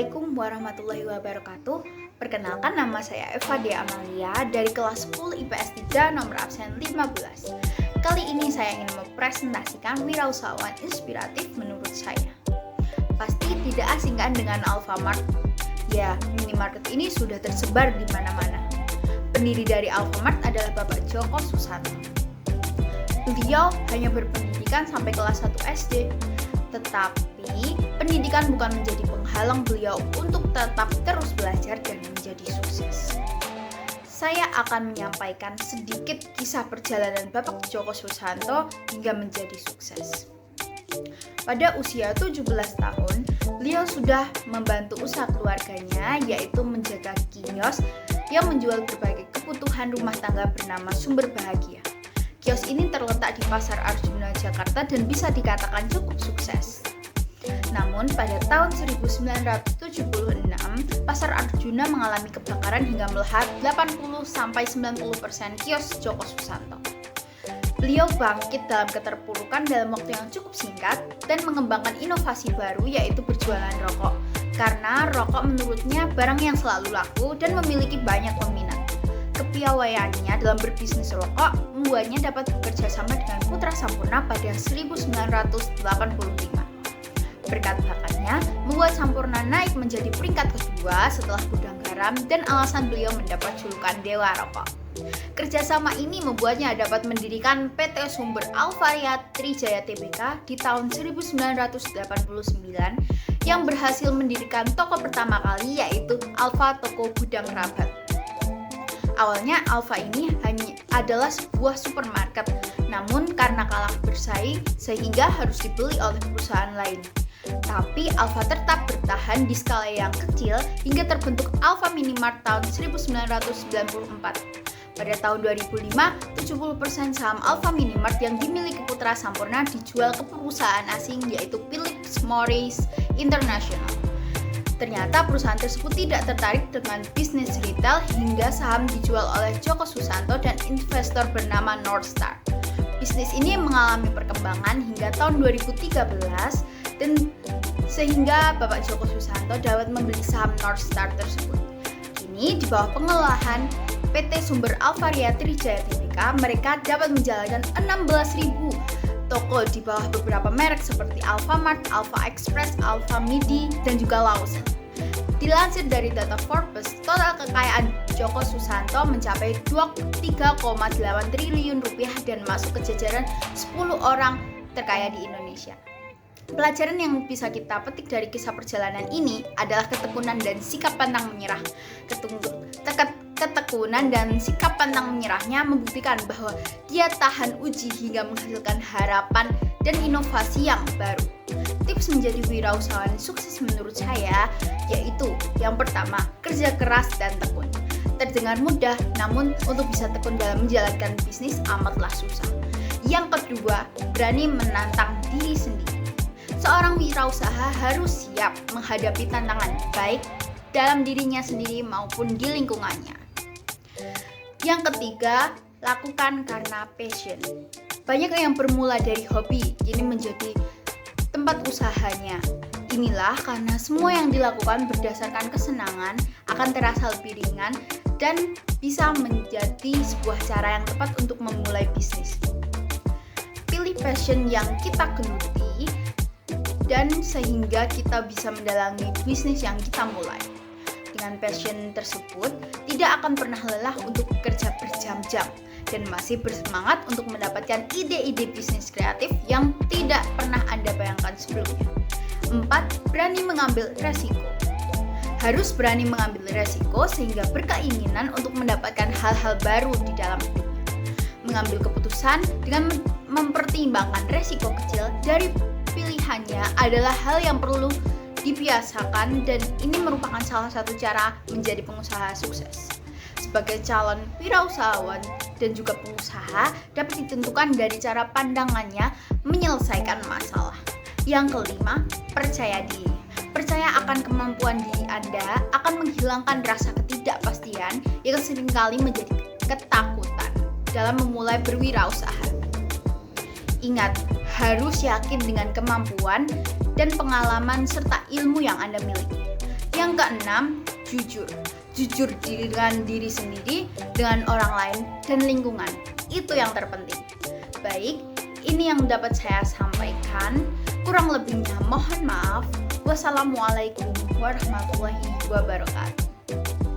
Assalamualaikum warahmatullahi wabarakatuh. Perkenalkan, nama saya Eva D. Amalia dari kelas 10 IPS 3 nomor absen 15. Kali ini saya ingin mempresentasikan wirausahawan inspiratif menurut saya. Pasti tidak asing kan dengan Alfamart? Ya, minimarket ini sudah tersebar di mana-mana. Pendiri dari Alfamart adalah Bapak Djoko Susanto. Beliau hanya berpendidikan sampai kelas 1 SD, tetapi pendidikan bukan menjadi penghalang beliau untuk tetap terus belajar dan menjadi sukses. Saya akan menyampaikan sedikit kisah perjalanan Bapak Djoko Susanto hingga menjadi sukses. Pada usia 17 tahun, beliau sudah membantu usaha keluarganya, yaitu menjaga kios yang menjual berbagai kebutuhan rumah tangga bernama Sumber Bahagia. Kios ini terletak di Pasar Arjuna, Jakarta dan bisa dikatakan cukup sukses. Namun pada tahun 1976, Pasar Arjuna mengalami kebakaran hingga melahap 80-90% kios Djoko Susanto. Beliau bangkit dalam keterpurukan dalam waktu yang cukup singkat dan mengembangkan inovasi baru, yaitu berjualan rokok. Karena rokok menurutnya barang yang selalu laku dan memiliki banyak peminat. Kepiawaiannya dalam berbisnis rokok membuatnya dapat bekerja sama dengan Putra Sampurna pada 1985. Berkat bakatnya, membuat Sampurna naik menjadi peringkat kedua setelah Gudang Garam dan alasan beliau mendapat julukan Dewa Rokok. Kerjasama ini membuatnya dapat mendirikan PT Sumber Alvaria Trijaya Tbk di tahun 1989 yang berhasil mendirikan toko pertama kali, yaitu Alfa Toko Gudang Kerabat. Awalnya Alfa ini hanya adalah sebuah supermarket, namun karena kalah bersaing sehingga harus dibeli oleh perusahaan lain. Tapi Alfa tetap bertahan di skala yang kecil hingga terbentuk Alfa Minimart tahun 1994. Pada tahun 2005, 70% saham Alfa Minimart yang dimiliki Putra Sampurna dijual ke perusahaan asing, yaitu Philip Morris International. Ternyata perusahaan tersebut tidak tertarik dengan bisnis retail hingga saham dijual oleh Djoko Susanto dan investor bernama Northstar. Bisnis ini mengalami perkembangan hingga tahun 2013 dan sehingga Bapak Djoko Susanto dapat membeli saham Northstar tersebut. Kini di bawah pengelolaan PT Sumber Alvaria Trijaya Tbk, mereka dapat menjalankan 16.000 toko di bawah beberapa merek seperti Alfamart, Alfa Express, Alfa Midi, dan juga Lawson. Dilansir dari data Forbes, total kekayaan Djoko Susanto mencapai 3,8 triliun rupiah dan masuk ke jajaran 10 orang terkaya di Indonesia. Pelajaran yang bisa kita petik dari kisah perjalanan ini adalah ketekunan dan sikap pantang menyerah. Ketekunan dan sikap pantang menyerahnya membuktikan bahwa dia tahan uji hingga menghasilkan harapan dan inovasi yang baru. Tips menjadi wirausahawan sukses menurut saya yaitu yang pertama, kerja keras dan tekun. Terdengar mudah, namun untuk bisa tekun dalam menjalankan bisnis amatlah susah. Yang kedua, berani menantang diri sendiri. Seorang wirausaha harus siap menghadapi tantangan baik dalam dirinya sendiri maupun di lingkungannya. Yang ketiga, lakukan karena passion. Banyak yang bermula dari hobi, kini menjadi tempat usahanya. Inilah karena semua yang dilakukan berdasarkan kesenangan akan terasa lebih ringan dan bisa menjadi sebuah cara yang tepat untuk memulai bisnis. Pilih passion yang kita geluti dan sehingga kita bisa mendalangi bisnis yang kita mulai. Dengan passion tersebut, tidak akan pernah lelah untuk bekerja berjam-jam dan masih bersemangat untuk mendapatkan ide-ide bisnis kreatif yang tidak pernah Anda bayangkan sebelumnya. 4. Berani mengambil resiko. Harus berani mengambil resiko sehingga berkeinginan untuk mendapatkan hal-hal baru di dalam hidupnya. Mengambil keputusan dengan mempertimbangkan resiko kecil dari pilihannya adalah hal yang perlu dibiasakan dan ini merupakan salah satu cara menjadi pengusaha sukses. Sebagai calon wirausahawan dan juga pengusaha dapat ditentukan dari cara pandangannya menyelesaikan masalah. Yang kelima, percaya diri. Percaya akan kemampuan diri Anda akan menghilangkan rasa ketidakpastian yang seringkali menjadi ketakutan dalam memulai berwirausaha. Ingat, harus yakin dengan kemampuan dan pengalaman serta ilmu yang Anda miliki. Yang keenam, jujur. Jujur dengan diri sendiri, dengan orang lain, dan lingkungan. Itu yang terpenting. Baik, ini yang dapat saya sampaikan. Kurang lebihnya mohon maaf. Wassalamualaikum warahmatullahi wabarakatuh.